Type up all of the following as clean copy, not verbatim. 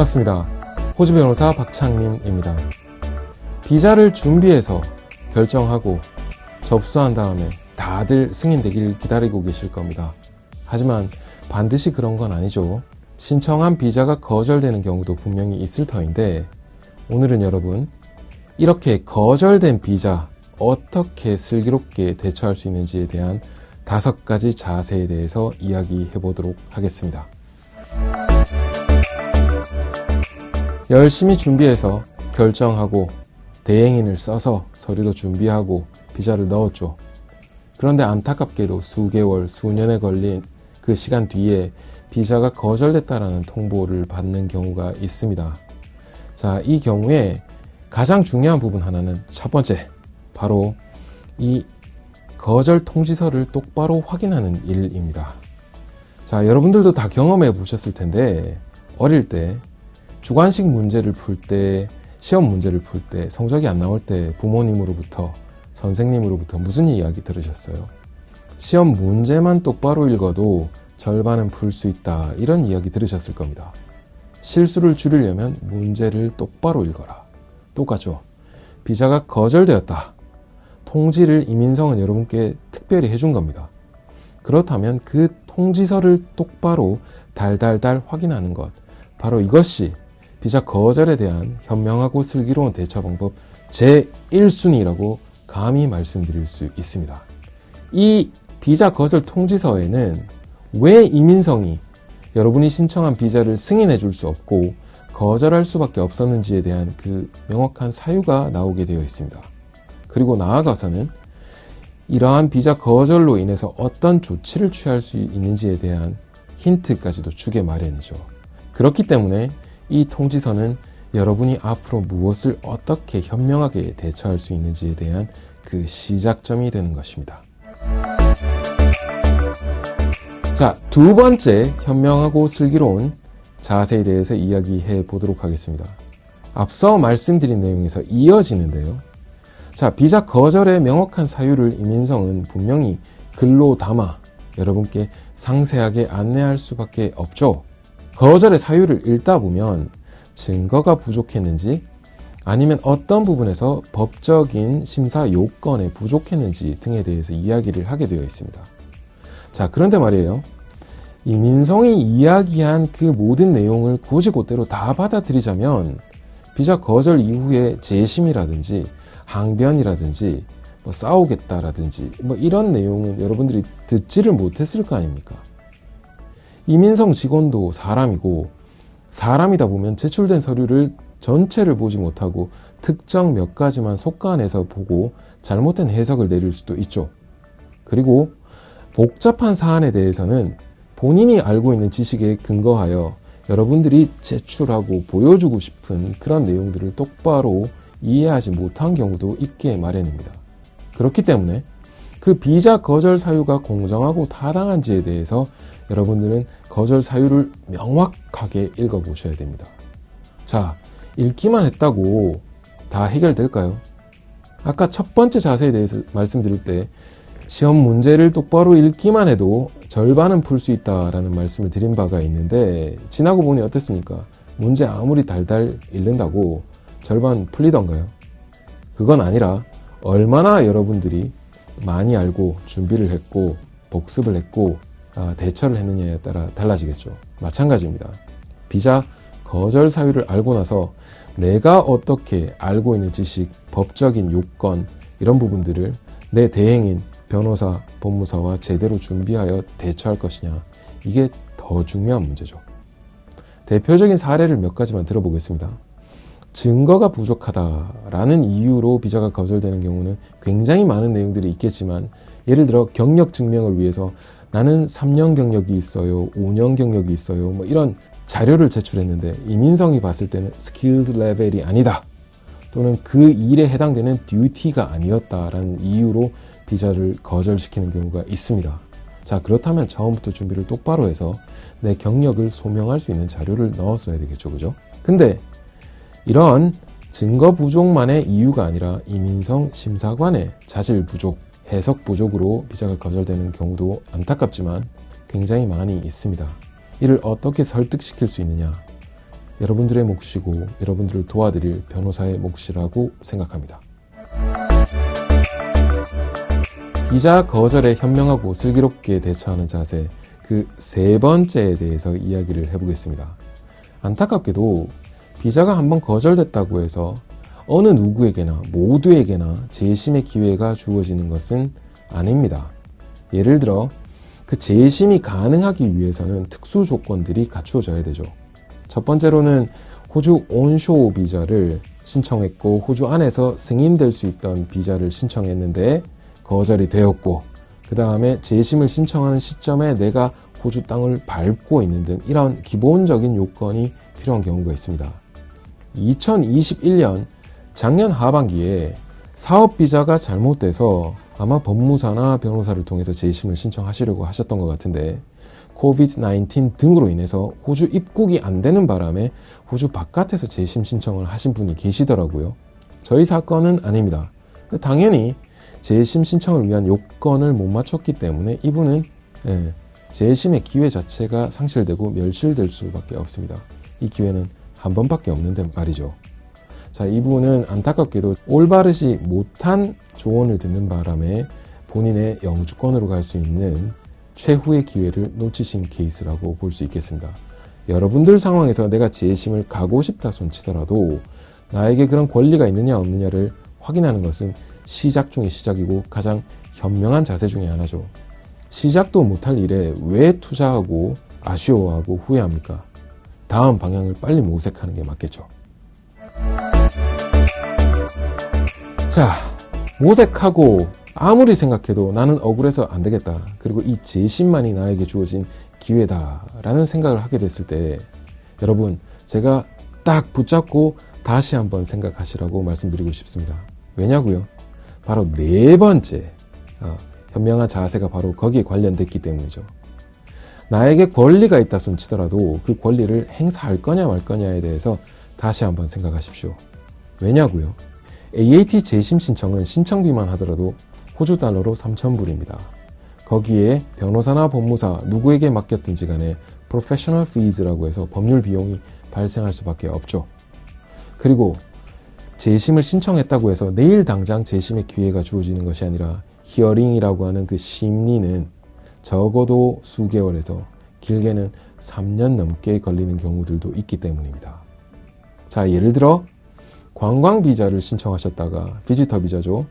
반갑습니다. 호주 변호사 박창민입니다. 비자를 준비해서 결정하고 접수한 다음에 다들 승인되길 기다리고 계실 겁니다. 하지만 반드시 그런 건 아니죠. 신청한 비자가 거절되는 경우도 분명히 있을 터인데, 오늘은 여러분, 이렇게 거절된 비자 어떻게 슬기롭게 대처할 수 있는지에 대한 5가지 자세에 대해서 이야기해 보도록 하겠습니다. 열심히 준비해서 결정하고 대행인을 써서 서류도 준비하고 비자를 넣었죠. 그런데 안타깝게도 수개월, 수년에 걸린 그 시간 뒤에 비자가 거절됐다라는 통보를 받는 경우가 있습니다. 자, 이 경우에 가장 중요한 부분 하나는 첫 번째, 바로 이 거절 통지서를 똑바로 확인하는 일입니다. 자, 여러분들도 다 경험해 보셨을 텐데, 어릴 때 주관식 문제를 풀 때, 시험 문제를 풀 때, 성적이 안 나올 때 부모님으로부터, 선생님으로부터 무슨 이야기 들으셨어요? 시험 문제만 똑바로 읽어도 절반은 풀 수 있다, 이런 이야기 들으셨을 겁니다. 실수를 줄이려면 문제를 똑바로 읽어라. 똑같죠? 비자가 거절되었다. 통지를 이민성은 여러분께 특별히 해준 겁니다. 그렇다면 그 통지서를 똑바로 달달달 확인하는 것, 바로 이것이 비자 거절에 대한 현명하고 슬기로운 대처 방법 제1순위라고 감히 말씀드릴 수 있습니다. 이 비자 거절 통지서에는 왜 이민성이 여러분이 신청한 비자를 승인해 줄 수 없고 거절할 수밖에 없었는지에 대한 그 명확한 사유가 나오게 되어 있습니다. 그리고 나아가서는 이러한 비자 거절로 인해서 어떤 조치를 취할 수 있는지에 대한 힌트까지도 주게 마련이죠. 그렇기 때문에 이 통지서는 여러분이 앞으로 무엇을 어떻게 현명하게 대처할 수 있는지에 대한 그 시작점이 되는 것입니다. 자, 두 번째 현명하고 슬기로운 자세에 대해서 이야기해 보도록 하겠습니다. 앞서 말씀드린 내용에서 이어지는데요. 자, 비자 거절의 명확한 사유를 이민성은 분명히 글로 담아 여러분께 상세하게 안내할 수밖에 없죠. 거절의 사유를 읽다 보면 증거가 부족했는지 아니면 어떤 부분에서 법적인 심사 요건에 부족했는지 등에 대해서 이야기를 하게 되어 있습니다. 자, 그런데 말이에요. 이민성이 이야기한 그 모든 내용을 곧이곧대로 다 받아들이자면 비자 거절 이후에 재심이라든지 항변이라든지 싸우겠다라든지 이런 내용은 여러분들이 듣지를 못했을 거 아닙니까? 이민성 직원도 사람이고, 사람이다 보면 제출된 서류를 전체를 보지 못하고 특정 몇 가지만 속간해서 보고 잘못된 해석을 내릴 수도 있죠. 그리고 복잡한 사안에 대해서는 본인이 알고 있는 지식에 근거하여 여러분들이 제출하고 보여주고 싶은 그런 내용들을 똑바로 이해하지 못한 경우도 있게 마련입니다. 그렇기 때문에 그 비자 거절 사유가 공정하고 타당한지에 대해서 여러분들은 거절 사유를 명확하게 읽어보셔야 됩니다. 자, 읽기만 했다고 다 해결될까요? 아까 첫 번째 자세에 대해서 말씀드릴 때 시험 문제를 똑바로 읽기만 해도 절반은 풀 수 있다라는 말씀을 드린 바가 있는데, 지나고 보니 어땠습니까? 문제 아무리 달달 읽는다고 절반 풀리던가요? 그건 아니라 얼마나 여러분들이 많이 알고 준비를 했고 복습을 했고 대처를 했느냐에 따라 달라지겠죠. 마찬가지입니다. 비자 거절 사유를 알고 나서 내가 어떻게 알고 있는 지식, 법적인 요건 이런 부분들을 내 대행인, 변호사, 법무사와 제대로 준비하여 대처할 것이냐, 이게 더 중요한 문제죠. 대표적인 사례를 몇 가지만 들어보겠습니다. 증거가 부족하다라는 이유로 비자가 거절되는 경우는 굉장히 많은 내용들이 있겠지만, 예를 들어 경력 증명을 위해서 나는 3년 경력이 있어요, 5년 경력이 있어요, 이런 자료를 제출했는데 이민성이 봤을 때는 skilled level이 아니다, 또는 그 일에 해당되는 듀티가 아니었다라는 이유로 비자를 거절시키는 경우가 있습니다. 자, 그렇다면 처음부터 준비를 똑바로 해서 내 경력을 소명할 수 있는 자료를 넣었어야 되겠죠, 그죠? 근데 이런 증거 부족만의 이유가 아니라 이민성 심사관의 자질 부족, 해석 부족으로 비자가 거절되는 경우도 안타깝지만 굉장히 많이 있습니다. 이를 어떻게 설득시킬 수 있느냐? 여러분들의 몫이고 여러분들을 도와드릴 변호사의 몫이라고 생각합니다. 비자 거절에 현명하고 슬기롭게 대처하는 자세, 그 세 번째에 대해서 이야기를 해보겠습니다. 안타깝게도 비자가 한번 거절됐다고 해서 어느 누구에게나 모두에게나 재심의 기회가 주어지는 것은 아닙니다. 예를 들어 그 재심이 가능하기 위해서는 특수 조건들이 갖추어져야 되죠. 첫 번째로는 호주 온쇼 비자를 신청했고 호주 안에서 승인될 수 있던 비자를 신청했는데 거절이 되었고, 그 다음에 재심을 신청하는 시점에 내가 호주 땅을 밟고 있는 등 이런 기본적인 요건이 필요한 경우가 있습니다. 2021년 작년 하반기에 사업비자가 잘못돼서 아마 법무사나 변호사를 통해서 재심을 신청하시려고 하셨던 것 같은데 COVID-19 등으로 인해서 호주 입국이 안 되는 바람에 호주 바깥에서 재심 신청을 하신 분이 계시더라고요. 저희 사건은 아닙니다. 당연히 재심 신청을 위한 요건을 못 맞췄기 때문에 이분은 재심의 기회 자체가 상실되고 멸실될 수밖에 없습니다. 이 기회는 한 번밖에 없는데 말이죠. 자, 이분은 안타깝게도 올바르지 못한 조언을 듣는 바람에 본인의 영주권으로 갈 수 있는 최후의 기회를 놓치신 케이스라고 볼 수 있겠습니다. 여러분들 상황에서 내가 재심을 가고 싶다 손치더라도 나에게 그런 권리가 있느냐 없느냐를 확인하는 것은 시작 중의 시작이고 가장 현명한 자세 중에 하나죠. 시작도 못할 일에 왜 투자하고 아쉬워하고 후회합니까? 다음 방향을 빨리 모색하는 게 맞겠죠. 자, 모색하고 아무리 생각해도 나는 억울해서 안 되겠다. 그리고 이 재심만이 나에게 주어진 기회다라는 생각을 하게 됐을 때 여러분, 제가 딱 붙잡고 다시 한번 생각하시라고 말씀드리고 싶습니다. 왜냐고요? 바로 네 번째 현명한 자세가 바로 거기에 관련됐기 때문이죠. 나에게 권리가 있다 손치더라도 그 권리를 행사할 거냐 말 거냐에 대해서 다시 한번 생각하십시오. 왜냐고요? AAT 재심 신청은 신청비만 하더라도 호주 달러로 3,000불입니다. 거기에 변호사나 법무사 누구에게 맡겼든지 간에 professional fees라고 해서 법률 비용이 발생할 수밖에 없죠. 그리고 재심을 신청했다고 해서 내일 당장 재심의 기회가 주어지는 것이 아니라 히어링이라고 하는 그 심리는 적어도 수개월에서 길게는 3년 넘게 걸리는 경우들도 있기 때문입니다. 자, 예를 들어 관광 비자를 신청하셨다가 비지터 비자죠.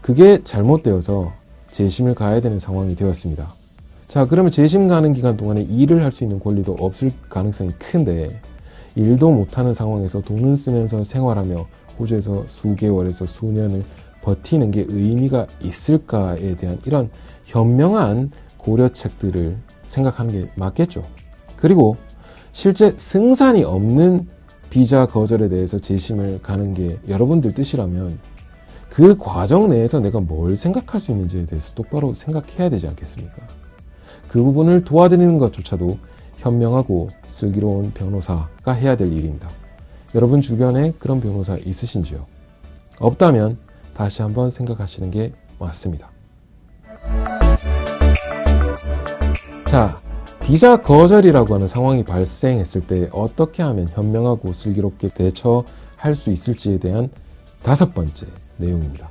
그게 잘못되어서 재심을 가야 되는 상황이 되었습니다. 자, 그러면 재심 가는 기간 동안에 일을 할 수 있는 권리도 없을 가능성이 큰데 일도 못하는 상황에서 돈을 쓰면서 생활하며 호주에서 수개월에서 수년을 버티는 게 의미가 있을까에 대한 이런 현명한 고려책들을 생각하는 게 맞겠죠. 그리고 실제 승산이 없는 비자 거절에 대해서 재심을 가는 게 여러분들 뜻이라면 그 과정 내에서 내가 뭘 생각할 수 있는지에 대해서 똑바로 생각해야 되지 않겠습니까? 그 부분을 도와드리는 것조차도 현명하고 슬기로운 변호사가 해야 될 일입니다. 여러분 주변에 그런 변호사 있으신지요? 없다면 다시 한번 생각하시는 게 맞습니다. 자, 비자 거절이라고 하는 상황이 발생했을 때 어떻게 하면 현명하고 슬기롭게 대처할 수 있을지에 대한 5번째 내용입니다.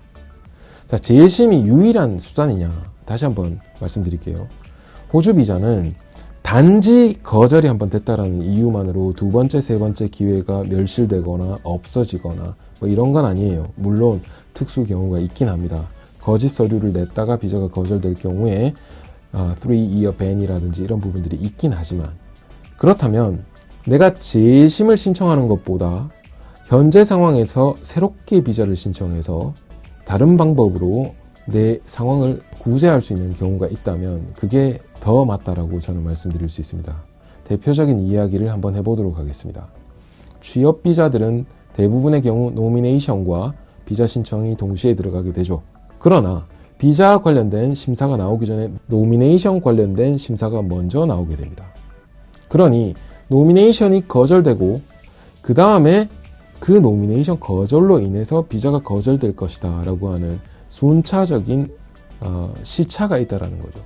자, 재심이 유일한 수단이냐? 다시 한번 말씀드릴게요. 호주 비자는 단지 거절이 한번 됐다라는 이유만으로 두 번째, 세 번째 기회가 멸실되거나 없어지거나 뭐 이런 건 아니에요. 물론 특수 경우가 있긴 합니다. 거짓 서류를 냈다가 비자가 거절될 경우에 3-year ban이라든지 이런 부분들이 있긴 하지만, 그렇다면 내가 재심을 신청하는 것보다 현재 상황에서 새롭게 비자를 신청해서 다른 방법으로 내 상황을 구제할 수 있는 경우가 있다면 그게 더 맞다라고 저는 말씀드릴 수 있습니다. 대표적인 이야기를 한번 해보도록 하겠습니다. 취업 비자들은 대부분의 경우 노미네이션과 비자 신청이 동시에 들어가게 되죠. 그러나 비자 관련된 심사가 나오기 전에 노미네이션 관련된 심사가 먼저 나오게 됩니다. 그러니 노미네이션이 거절되고 그 다음에 그 노미네이션 거절로 인해서 비자가 거절될 것이다 라고 하는 순차적인 시차가 있다라는 거죠.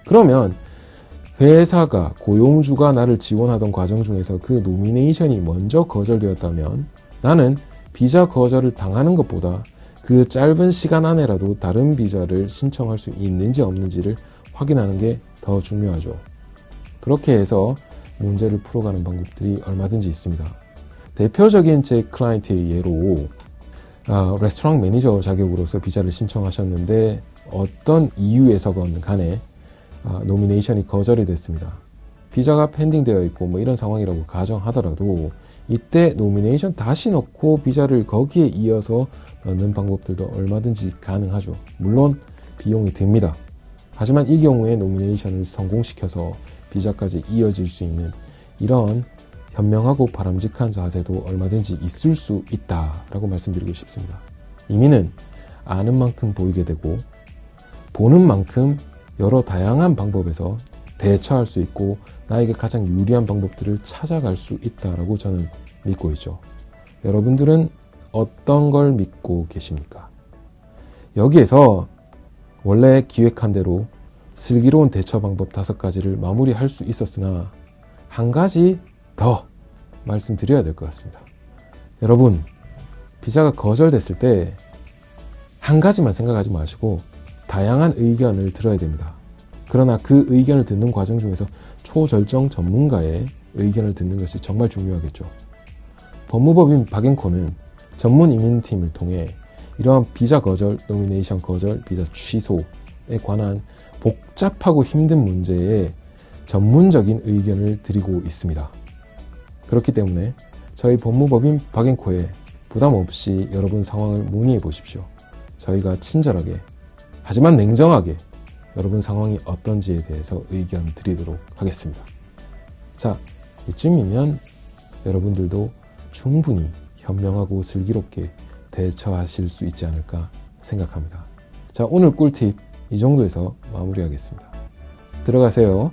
그러면 회사가 고용주가 나를 지원하던 과정 중에서 그 노미네이션이 먼저 거절되었다면 나는 비자 거절을 당하는 것보다 그 짧은 시간 안에라도 다른 비자를 신청할 수 있는지 없는지를 확인하는 게 더 중요하죠. 그렇게 해서 문제를 풀어가는 방법들이 얼마든지 있습니다. 대표적인 제 클라이언트의 예로 레스토랑 매니저 자격으로서 비자를 신청하셨는데 어떤 이유에서건 간에 노미네이션이 거절이 됐습니다. 비자가 펜딩되어 있고 뭐 이런 상황이라고 가정하더라도 이때 노미네이션 다시 넣고 비자를 거기에 이어서 넣는 방법들도 얼마든지 가능하죠. 물론 비용이 듭니다. 하지만 이 경우에 노미네이션을 성공시켜서 비자까지 이어질 수 있는 이런 현명하고 바람직한 자세도 얼마든지 있을 수 있다라고 말씀드리고 싶습니다. 이민은 아는 만큼 보이게 되고 보는 만큼 여러 다양한 방법에서 대처할 수 있고 나에게 가장 유리한 방법들을 찾아갈 수 있다라고 저는 믿고 있죠. 여러분들은 어떤 걸 믿고 계십니까? 여기에서 원래 기획한 대로 슬기로운 대처 방법 5가지를 마무리할 수 있었으나 한 가지 더 말씀드려야 될 것 같습니다. 여러분, 비자가 거절됐을 때 한 가지만 생각하지 마시고 다양한 의견을 들어야 됩니다. 그러나 그 의견을 듣는 과정 중에서 초절정 전문가의 의견을 듣는 것이 정말 중요하겠죠. 법무법인 박앵코는 전문 이민팀을 통해 이러한 비자 거절, 노미네이션 거절, 비자 취소에 관한 복잡하고 힘든 문제에 전문적인 의견을 드리고 있습니다. 그렇기 때문에 저희 법무법인 박앵코에 부담 없이 여러분 상황을 문의해 보십시오. 저희가 친절하게 하지만 냉정하게 여러분 상황이 어떤지에 대해서 의견 드리도록 하겠습니다. 자, 이쯤이면 여러분들도 충분히 현명하고 슬기롭게 대처하실 수 있지 않을까 생각합니다. 자, 오늘 꿀팁 이 정도에서 마무리하겠습니다. 들어가세요.